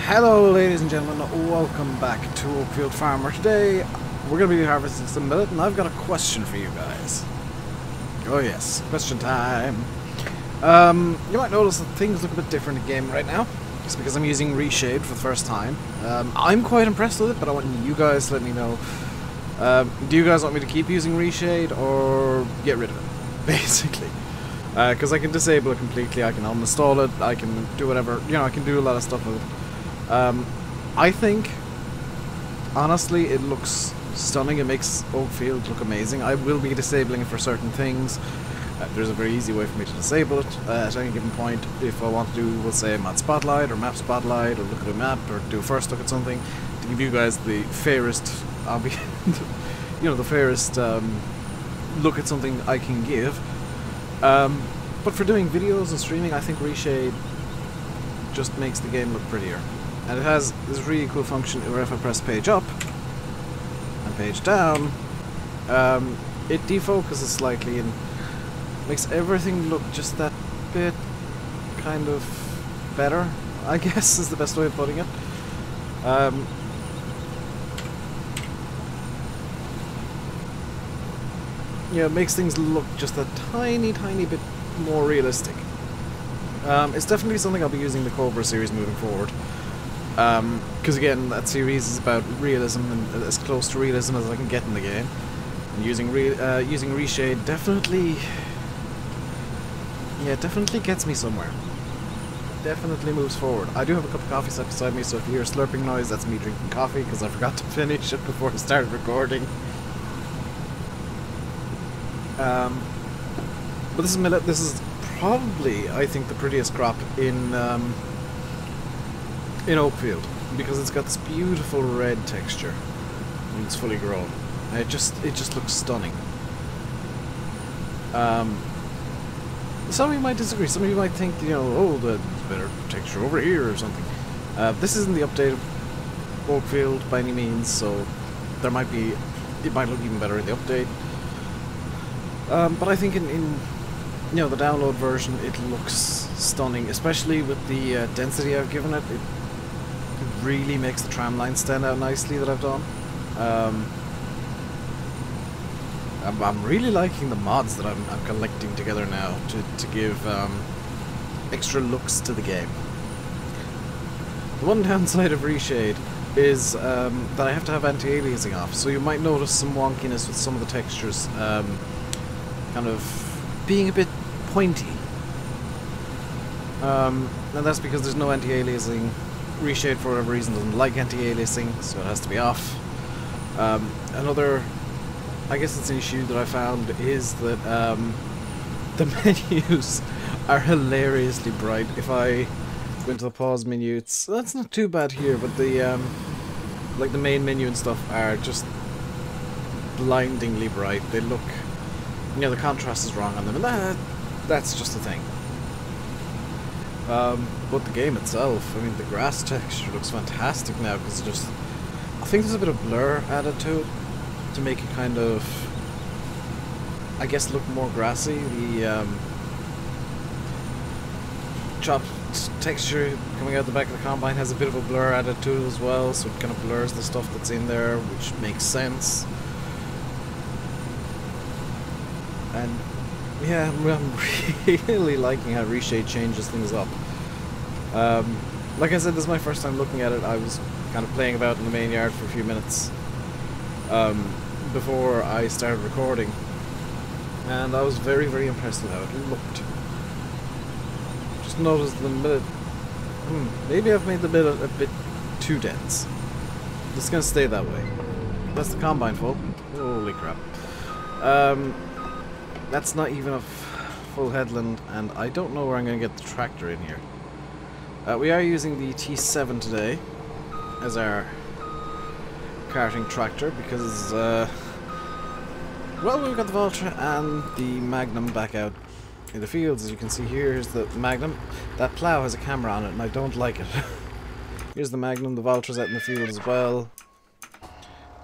Hello ladies and gentlemen, welcome back to Oakfield Farm, where today we're going to be harvesting some millet, and I've got a question for you guys. Oh yes, question time. You might notice that things look a bit different in game right now. It's because I'm using Reshade for the first time. I'm quite impressed with it, but I want you guys to let me know. Do you guys want me to keep using Reshade or get rid of it, basically? Because I can disable it completely, I can uninstall it, I can do whatever, you know, I can do a lot of stuff with it. I think, honestly, it looks stunning. It makes Oakfield look amazing. I will be disabling it for certain things. There's a very easy way for me to disable it at any given point. If I want to do, we'll say, mod spotlight or map spotlight, or look at a map, or do a first look at something, to give you guys the fairest, you know, the fairest look at something I can give. But for doing videos and streaming, I think Reshade just makes the game look prettier. And it has this really cool function where if I press page up and page down, it defocuses slightly and makes everything look just that bit kind of better, I guess is the best way of putting it. Yeah, it makes things look just a tiny bit more realistic. It's definitely something I'll be using the Cobra series moving forward. Because again, that series is about realism and as close to realism as I can get in the game. And using Reshade definitely gets me somewhere. Definitely moves forward. I do have a cup of coffee set beside me, so if you hear a slurping noise, that's me drinking coffee because I forgot to finish it before I started recording. But this is millet. This is probably, I think, the prettiest crop in Oakfield, because it's got this beautiful red texture when it's fully grown. And it just looks stunning. Some of you might disagree. Some of you might think, you know, oh, there's better texture over here or something. This isn't the updated Oakfield by any means, so there might be, it might look even better in the update. But I think in you know, the download version, it looks stunning, especially with the density I've given it. It really makes the tram line stand out nicely that I've done. I'm really liking the mods that I'm collecting together now to give extra looks to the game. The one downside of Reshade is that I have to have anti-aliasing off, so you might notice some wonkiness with some of the textures, kind of being a bit pointy. And that's because there's no anti-aliasing. Reshade, for whatever reason, doesn't like anti-aliasing, so it has to be off. Another, I guess it's an issue that I found, is that the menus are hilariously bright. If I go into the pause menu, that's not too bad here, but the like the main menu and stuff are just blindingly bright. They look, you know, the contrast is wrong on them, and that's just the thing. But the game itself, I mean, the grass texture looks fantastic now, because I think there's a bit of blur added to it to make it kind of, I guess, look more grassy. The chopped texture coming out the back of the combine has a bit of a blur added to it as well, so it kind of blurs the stuff that's in there, which makes sense. And yeah, I'm really liking how Reshade changes things up. Like I said, this is my first time looking at it. I was kind of playing about in the main yard for a few minutes before I started recording, and I was very impressed with how it looked. Just noticed the millet. Maybe I've made the millet a bit too dense. It's gonna stay that way. That's the combine full. Holy crap. That's not even a full headland, and I don't know where I'm going to get the tractor in here. We are using the T7 today as our carting tractor because, well, we've got the Valtra and the Magnum back out in the fields. As you can see here, here's the Magnum. That plough has a camera on it, and I don't like it. Here's the Magnum, the Valtra's out in the field as well.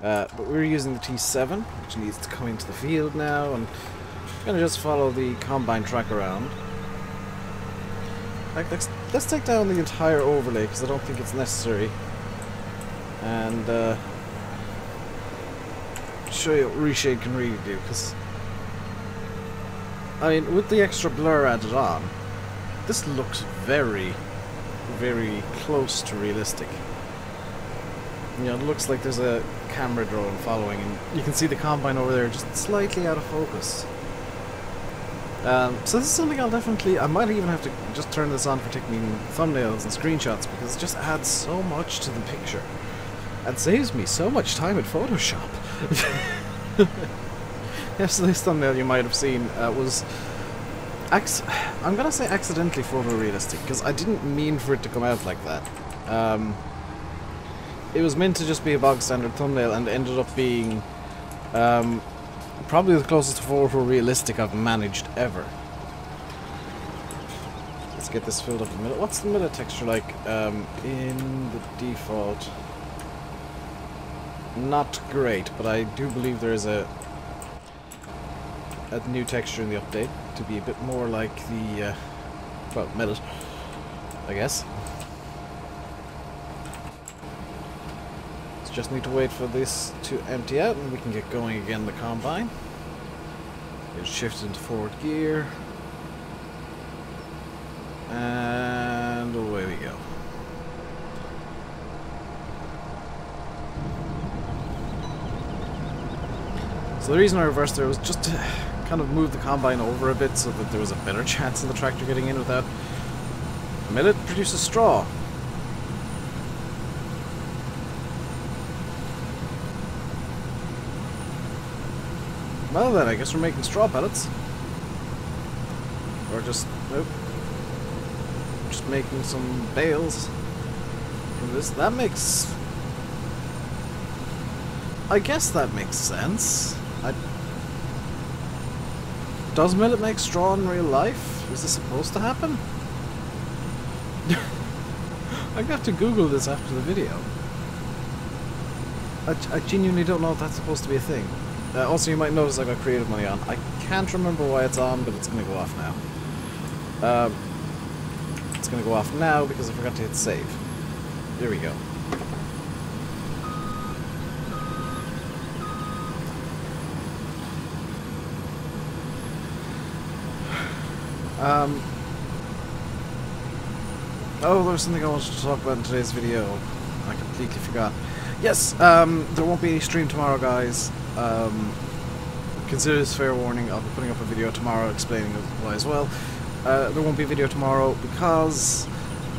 But we're using the T7, which needs to come into the field now, and I'm gonna just follow the combine track around. Like, let's take down the entire overlay because I don't think it's necessary, and show you what Reshade can really do. Because I mean, with the extra blur added on, this looks very, very close to realistic. You know, it looks like there's a camera drone following, and you can see the combine over there just slightly out of focus. So this is something I'll definitely... I might even have to just turn this on for taking thumbnails and screenshots, because it just adds so much to the picture. It saves me so much time in Photoshop. Yesterday's thumbnail you might have seen was... I'm gonna say accidentally photorealistic, because I didn't mean for it to come out like that. It was meant to just be a bog standard thumbnail, and ended up being probably the closest to photorealistic I've managed ever. Let's get this filled up in a minute. What's the millet texture like in the default? Not great, but I do believe there is a new texture in the update to be a bit more like the well, millet, I guess. Just need to wait for this to empty out and we can get going again the combine. It shifts into forward gear. And away we go. So the reason I reversed there was just to kind of move the combine over a bit so that there was a better chance of the tractor getting in without. Millet produces straw. Well then, I guess we're making straw pellets. Or just, nope. Just making some bales from this. That makes... I guess that makes sense. Does millet make straw in real life? Is this supposed to happen? I'm gonna have to Google this after the video. I genuinely don't know if that's supposed to be a thing. Also, you might notice I got creative money on. I can't remember why it's on, but it's going to go off now. It's going to go off now because I forgot to hit save. There we go. Oh, there was something I wanted to talk about in today's video. I completely forgot. Yes, there won't be any stream tomorrow, guys. Consider this fair warning. I'll be putting up a video tomorrow explaining why as well. There won't be a video tomorrow because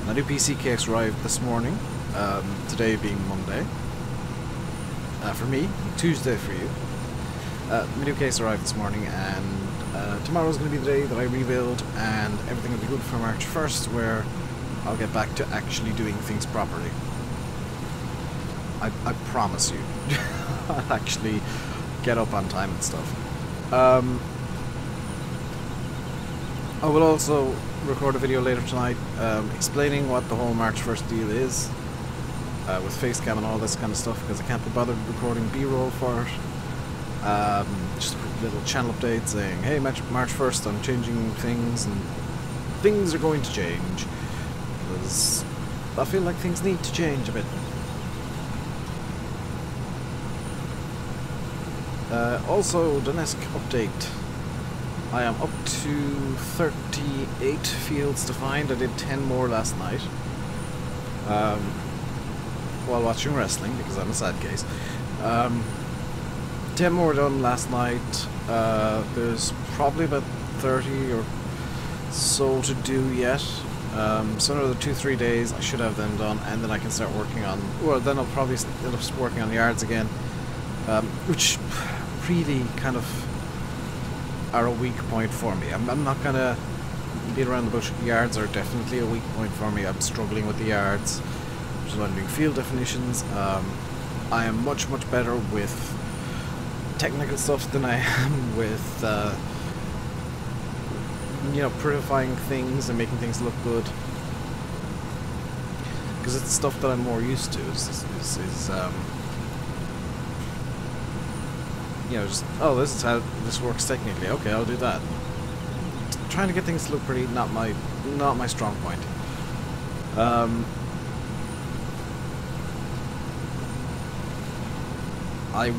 my new PC case arrived this morning. Today being Monday. For me, Tuesday for you. My new case arrived this morning, and tomorrow is going to be the day that I rebuild, and everything will be good for March 1st, where I'll get back to actually doing things properly. I promise you. I'll actually get up on time and stuff. I will also record a video later tonight explaining what the whole March 1st deal is with facecam and all this kind of stuff, because I can't be bothered recording B-roll for it. Just a quick little channel update saying, hey, March 1st I'm changing things, and things are going to change, because I feel like things need to change a bit. Also, the next update. I am up to 38 fields to find. I did 10 more last night while watching wrestling, because I'm a sad case. 10 more done last night. There's probably about 30 or so to do yet. So another 2-3 days I should have them done, and then I can start working on, well, then I'll probably end up working on the yards again, which really kind of are a weak point for me. I'm not gonna beat around the bush. Yards are definitely a weak point for me. I'm struggling with the yards, which is why I'm doing field definitions. I am much better with technical stuff than I am with you know, purifying things and making things look good, because it's stuff that I'm more used to. You know, just, oh, this is how this works technically. Okay, I'll do that. Trying to get things to look pretty, not my strong point. I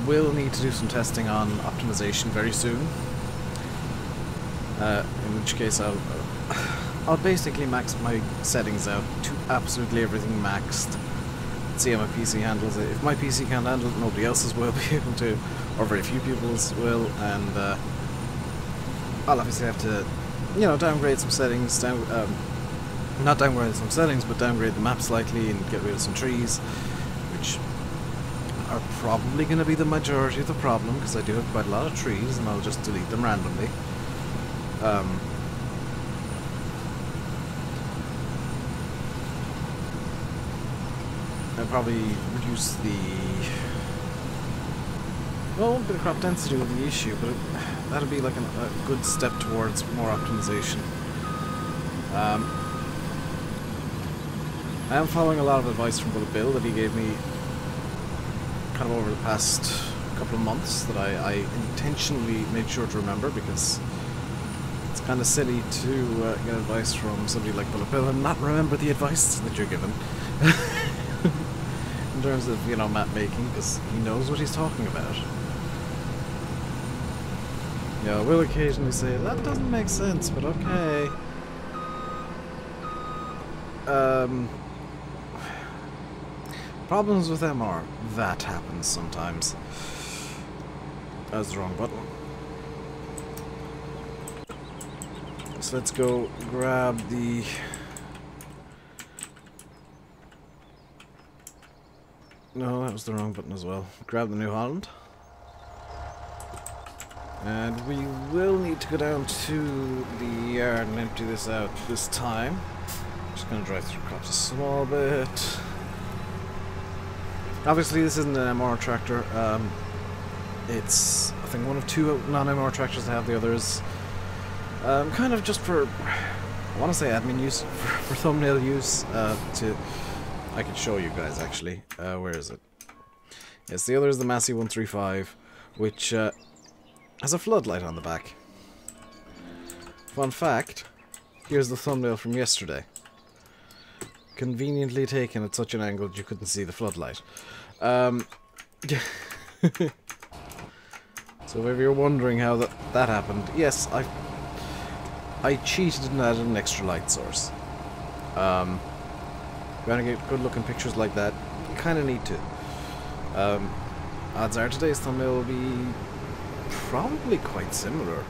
will need to do some testing on optimization very soon. In which case I'll basically max my settings out to absolutely everything maxed. See how my PC handles it. If my PC can't handle it, nobody else's will be able to, or very few people's will, and I'll obviously have to, you know, downgrade some settings, not downgrade some settings, but downgrade the map slightly and get rid of some trees, which are probably going to be the majority of the problem, because I do have quite a lot of trees, and I'll just delete them randomly. I'll probably reduce the... well, a bit of crop density will be the issue, but that'll be like a good step towards more optimization. I am following a lot of advice from Bullet Bill that he gave me kind of over the past couple of months that I intentionally made sure to remember, because it's kind of silly to get advice from somebody like Bullet Bill and not remember the advice that you're given. In terms of, you know, map making, because he knows what he's talking about. Yeah, I will occasionally say, that doesn't make sense, but okay. Problems with them are, that happens sometimes. That's the wrong button. So let's go grab the... no, that was the wrong button as well. Grab the New Holland. And we will need to go down to the yard and empty this out this time. Just going to drive through crops a small bit. Obviously this isn't an MR tractor. It's, I think, one of two non-MR tractors I have. The others kind of just for, I want to say admin use, for thumbnail use, I could show you guys actually. Where is it? Yes, the other is the Massey 135, which has a floodlight on the back. Fun fact, here's the thumbnail from yesterday. Conveniently taken at such an angle that you couldn't see the floodlight. So if you're wondering how that happened, yes, I cheated and added an extra light source. If you want to get good looking pictures like that, you kind of need to. Odds are today's thumbnail will be probably quite similar,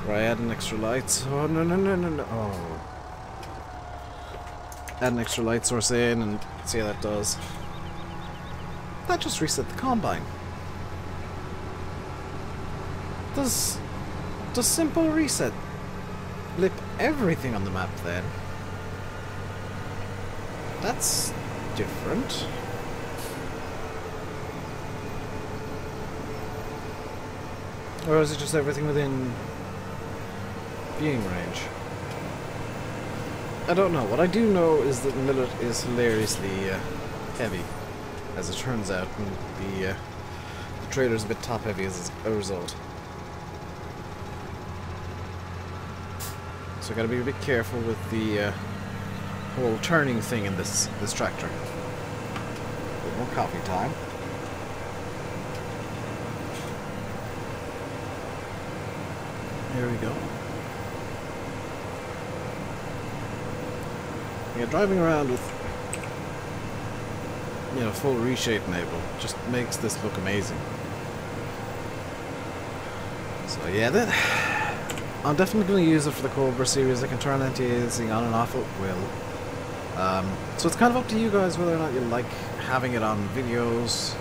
where I add an extra light. Oh no. Oh. Add an extra light source in and see how that does. That just reset the combine. Does simple reset lip everything on the map then? That's different. Or is it just everything within viewing range? I don't know. What I do know is that Millet is hilariously heavy, as it turns out, and the trailer's a bit top heavy as a result. So I gotta be a bit careful with the whole turning thing in this tractor. A bit more coffee time. Here we go. Yeah, driving around with, you know, full Reshade enabled just makes this look amazing. So yeah, I'm definitely going to use it for the Cobra series. I can turn anti-aliasing on and off at will. So it's kind of up to you guys whether or not you like having it on videos,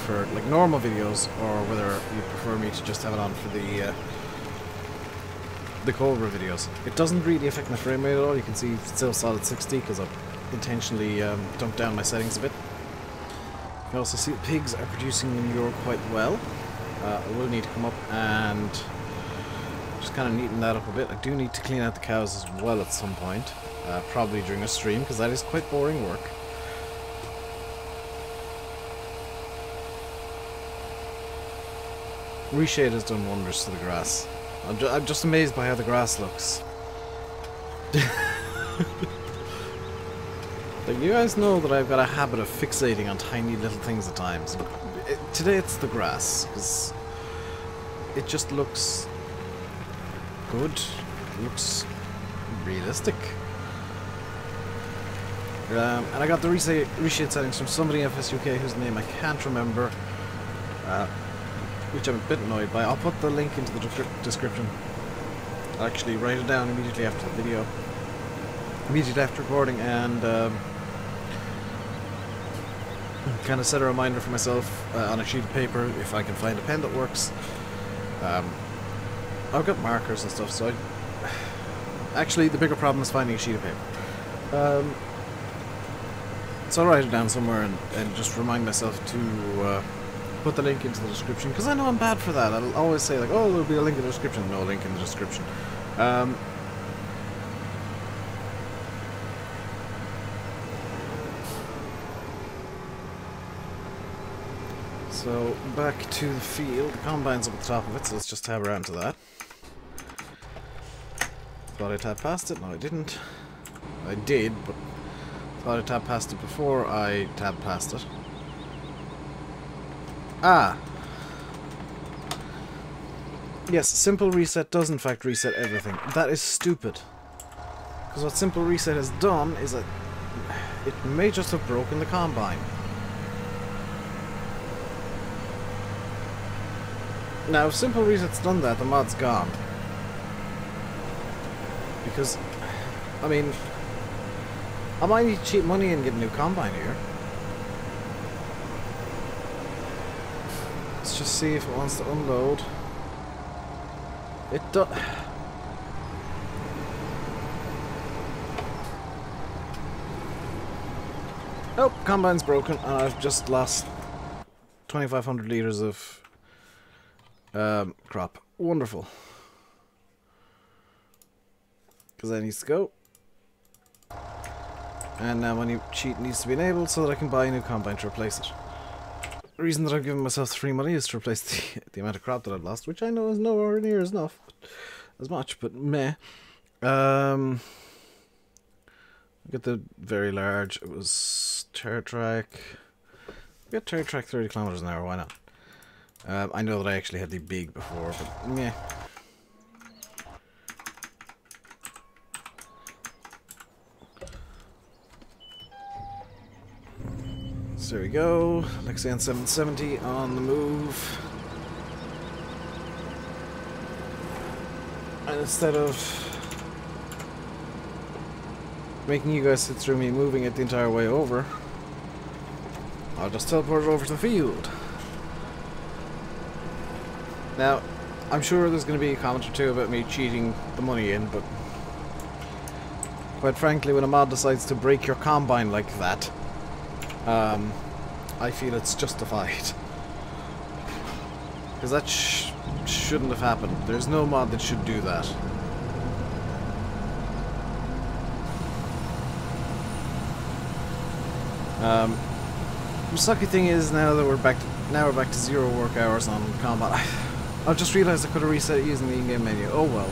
for like normal videos, or whether you prefer me to just have it on for the Cobra videos. It doesn't really affect my frame rate at all. You can see it's still solid 60 because I've intentionally dumped down my settings a bit. You can also see the pigs are producing manure quite well. I will need to come up and just kind of neaten that up a bit. I do need to clean out the cows as well at some point, probably during a stream, because that is quite boring work. Reshade has done wonders to the grass. I'm just amazed by how the grass looks. Like, you guys know that I've got a habit of fixating on tiny little things at times. Today it's the grass, because it just looks good. It looks realistic. And I got the reshade settings from somebody in FSUK whose name I can't remember, which I'm a bit annoyed by. I'll put the link into the description. I'll actually write it down immediately after the video, immediately after recording, and kind of set a reminder for myself on a sheet of paper if I can find a pen that works. I've got markers and stuff, so actually the bigger problem is finding a sheet of paper. So I'll write it down somewhere and just remind myself to put the link into the description, because I know I'm bad for that. I'll always say, like, oh, there'll be a link in the description. No link in the description. So, back to the field. The combine's up at the top of it, so let's just tab around to that. Thought I tabbed past it. No, I didn't. I did, but thought I tabbed past it before I tabbed past it. Ah! Yes, simple reset does in fact reset everything. That is stupid. Because what simple reset has done is that it may just have broken the combine. Now, if simple reset's done that, the mod's gone. Because, I mean, I might need cheap money and get a new combine here. Let's just see if it wants to unload. It does. Oh, combine's broken, and I've just lost 2,500 litres of crop. Wonderful. Because that needs to go. And now my new cheat needs to be enabled so that I can buy a new combine to replace it. The reason that I've given myself free money is to replace the amount of crop that I've lost, which I know is nowhere near as much, but meh. I got the very large. It was tire track. We got tire track 30 kilometers an hour. Why not? I know that I actually had the big before, but meh. So there we go. Lexian 770 on the move. And instead of making you guys sit through me moving it the entire way over, I'll just teleport it over to the field. Now, I'm sure there's going to be a comment or two about me cheating the money in, but quite frankly, when a mod decides to break your combine like that, I feel it's justified. Because that shouldn't have happened. There's no mod that should do that. The sucky thing is now that we're back to 0 work hours on combat. I've just realised I could have reset it using the in-game menu. Oh well.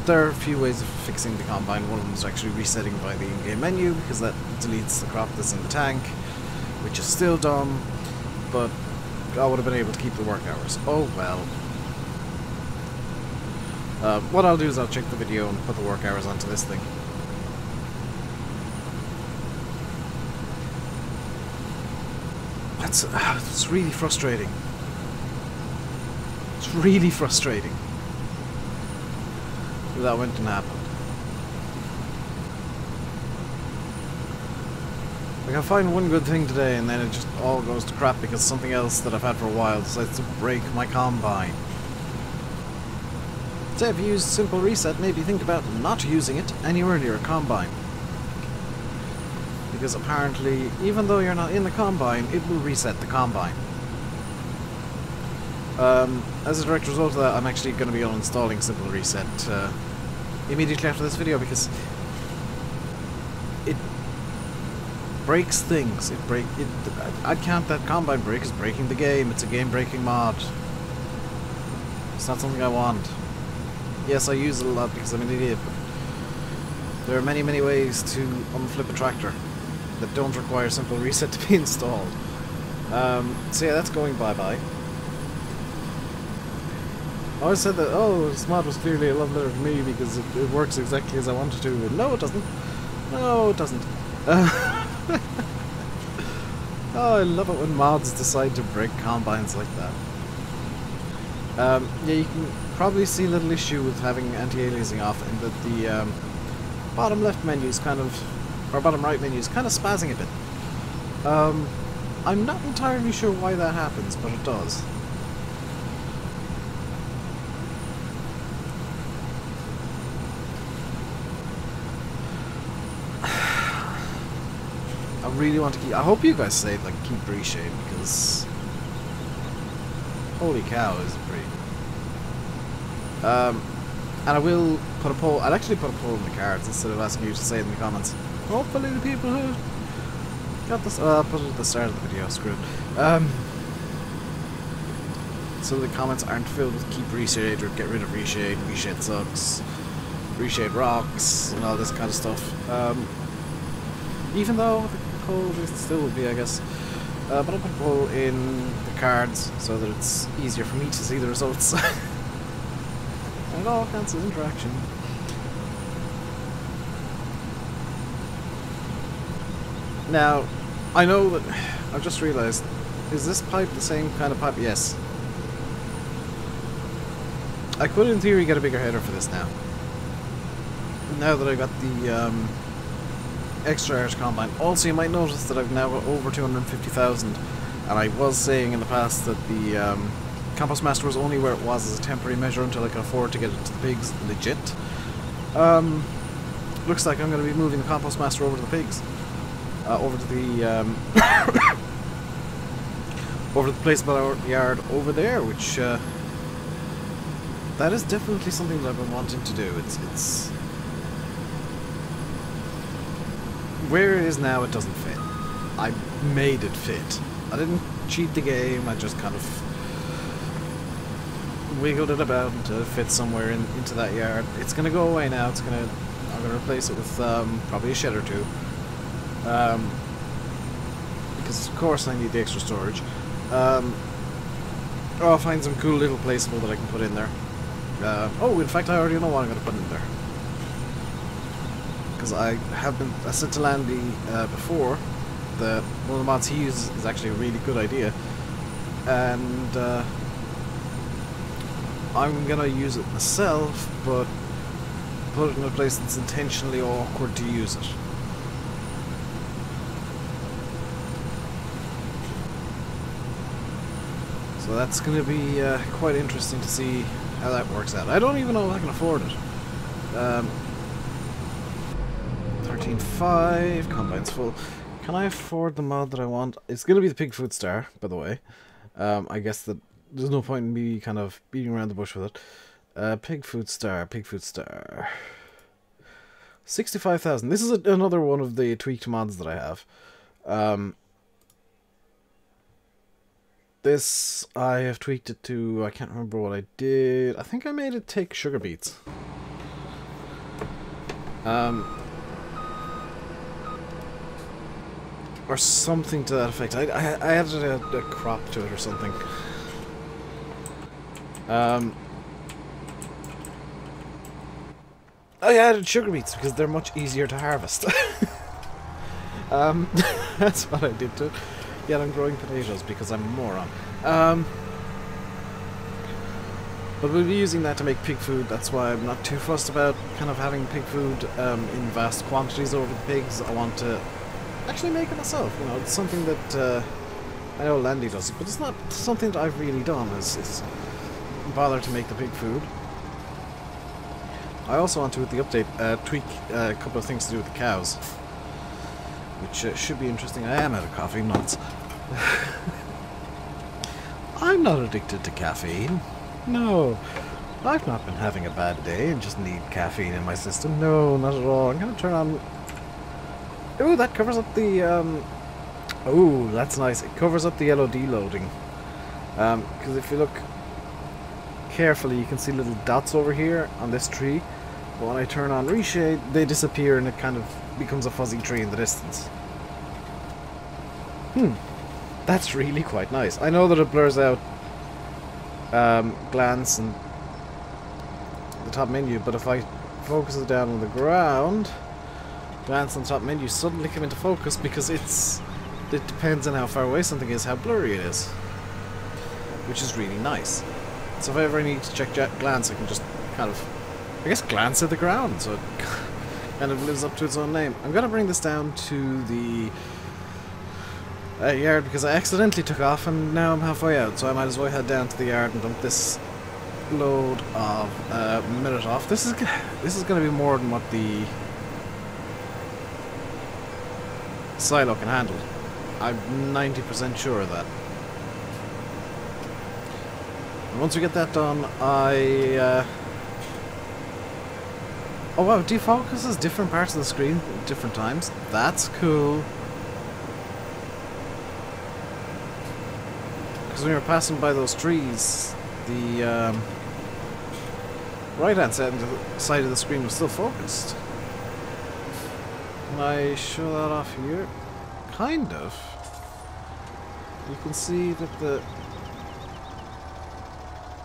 There are a few ways of fixing the combine. One of them is actually resetting by the in-game menu, because that deletes the crop that's in the tank, which is still dumb, but I would have been able to keep the work hours. Oh well. What I'll do is I'll check the video and put the work hours onto this thing. It's really frustrating. It's really frustrating. That went and happened. Like, I find one good thing today and then it just all goes to crap because something else that I've had for a while decides to break my combine. Say if you use simple reset, maybe think about not using it anywhere near a combine. Because apparently, even though you're not in the combine, it will reset the combine. As a direct result of that, I'm actually going to be uninstalling Simple Reset immediately after this video, because it breaks things. I'd count that combine break as breaking the game. It's a game-breaking mod. It's not something I want. Yes, I use it a lot because I'm an idiot, but There are many, many ways to unflip a tractor that don't require simple reset to be installed. So yeah, that's going bye-bye. I always said that, oh, this mod was clearly a love letter to me because it works exactly as I wanted to. No, it doesn't. No, it doesn't. Oh, I love it when mods decide to break combines like that. Yeah, you can probably see a little issue with having anti-aliasing off in that the bottom left menu is kind of, or bottom right menu is kind of spazzing a bit. I'm not entirely sure why that happens, but it does. I really want to keep, I hope you guys say like keep Reshade, because holy cow is pretty. And I will put a poll, I'll actually put a poll in the cards instead of asking you to say it in the comments. Hopefully the people who got this, I'll put it at the start of the video, screw it. So the comments aren't filled with keep Reshade or get rid of Reshade, Reshade sucks, Reshade rocks, and all this kind of stuff. Even though the poll still will be, I guess. But I'll put a poll in the cards so that it's easier for me to see the results. And it all counts as interaction. Now, I know that I've just realised, is this pipe the same kind of pipe? Yes. I could in theory get a bigger header for this now. Now that I got the extra Irish combine. Also, you might notice that I've now got over 250,000, and I was saying in the past that the Compost Master was only where it was as a temporary measure until I could afford to get it to the pigs legit. Looks like I'm going to be moving the Compost Master over to the pigs. Over to the over to the place by the yard over there, which that is definitely something that I've been wanting to do. It's where it is now, it doesn't fit. I made it fit. I didn't cheat the game, I just kind of wiggled it about to fit somewhere into that yard. It's gonna go away now. I'm gonna replace it with probably a shed or two. Because of course I need the extra storage. Or I'll find some cool little placeable that I can put in there. Oh, in fact I already know what I'm gonna put in there. Because I said to Landy before that one of the mods he uses is actually a really good idea, and I'm gonna use it myself, but put it in a place that's intentionally awkward to use it. So that's gonna be quite interesting to see how that works out. I don't even know if I can afford it. 13.5, combine's full. Can I afford the mod that I want? It's going to be the Pig Food Star, by the way. I guess that there's no point in me kind of beating around the bush with it. Pig Food Star, Pig Food Star. 65,000. This is another one of the tweaked mods that I have. This, I have tweaked it to, I can't remember what I did. I think I made it take sugar beets. Or something to that effect. I added a crop to it or something. I added sugar beets because they're much easier to harvest. That's what I did to it. Yet I'm growing potatoes because I'm a moron. But we'll be using that to make pig food. That's why I'm not too fussed about kind of having pig food in vast quantities over the pigs. I want to actually make it myself. You know, it's something that I know Landy does it, but it's not something that I've really done. Is bother to make the pig food. I also want to, with the update, tweak a couple of things to do with the cows, which should be interesting. I am out of coffee, nuts. I'm not addicted to caffeine. No, I've not been having a bad day and just need caffeine in my system. No, not at all. I'm going to turn on... Ooh, that covers up the... Ooh, that's nice. It covers up the LOD loading. Because if you look carefully, you can see little dots over here on this tree. But when I turn on Reshade, they disappear and it kind of becomes a fuzzy tree in the distance. That's really quite nice. I know that it blurs out glance and the top menu, but if I focus it down on the ground, glance on the top menu suddenly come into focus because it depends on how far away something is, how blurry it is, which is really nice. So if I ever need to check glance, I can just kind of, I guess, glance at the ground, so it kind of lives up to its own name. I'm going to bring this down to the yard because I accidentally took off and now I'm halfway out, so I might as well head down to the yard and dump this load of millet off. This is going to be more than what the silo can handle. I'm 90% sure of that. And once we get that done, oh wow, it defocuses different parts of the screen at different times. That's cool. Because when you're passing by those trees, the right-hand side of the screen was still focused. Can I show that off here? Kind of. You can see that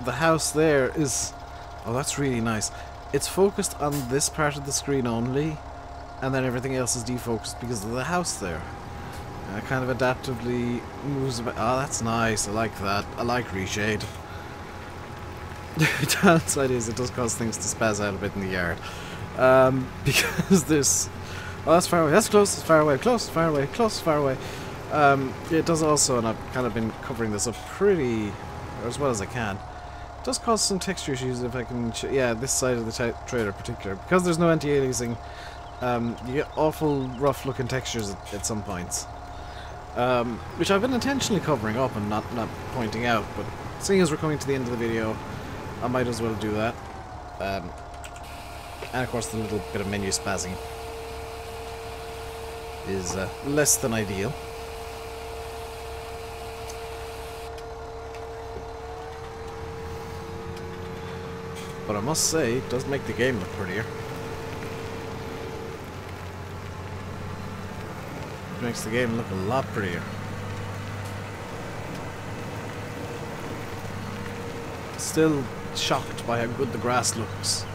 the house there is... Oh, that's really nice. It's focused on this part of the screen only, and then everything else is defocused because of the house there. And it kind of adaptively moves about. Oh, that's nice. I like that. I like Reshade. The downside is it does cause things to spaz out a bit in the yard. Because there's... Oh, that's far away. That's close. It's far away. Close. Far away. Close. Far away. It does also, and I've kind of been covering this up pretty, or as well as I can. It does cause some texture issues if I can... yeah, this side of the trailer in particular. Because there's no anti-aliasing, you get awful rough looking textures at some points. Which I've been intentionally covering up and not pointing out, but seeing as we're coming to the end of the video, I might as well do that. And of course the little bit of menu spazzing is less than ideal. But I must say, it does make the game look prettier. It makes the game look a lot prettier. Still shocked by how good the grass looks.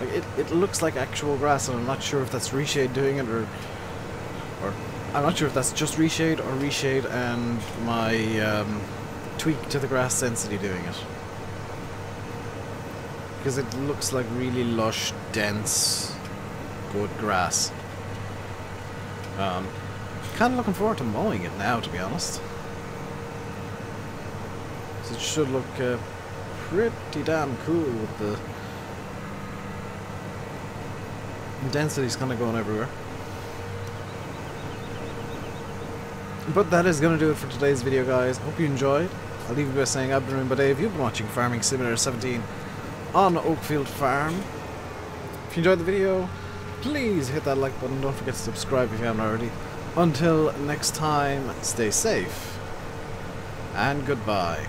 Like it looks like actual grass, and I'm not sure if that's Reshade doing it, or I'm not sure if that's just Reshade or Reshade and my tweak to the grass density doing it. Because it looks like really lush, dense, good grass. Kind of looking forward to mowing it now, to be honest. So it should look pretty damn cool with the density's kind of going everywhere. But that is going to do it for today's video, guys. Hope you enjoyed. I'll leave you by saying I've been RainbowDave. You've been watching Farming Simulator 17 on Oakfield Farm. If you enjoyed the video, please hit that like button. Don't forget to subscribe if you haven't already. Until next time, stay safe and goodbye.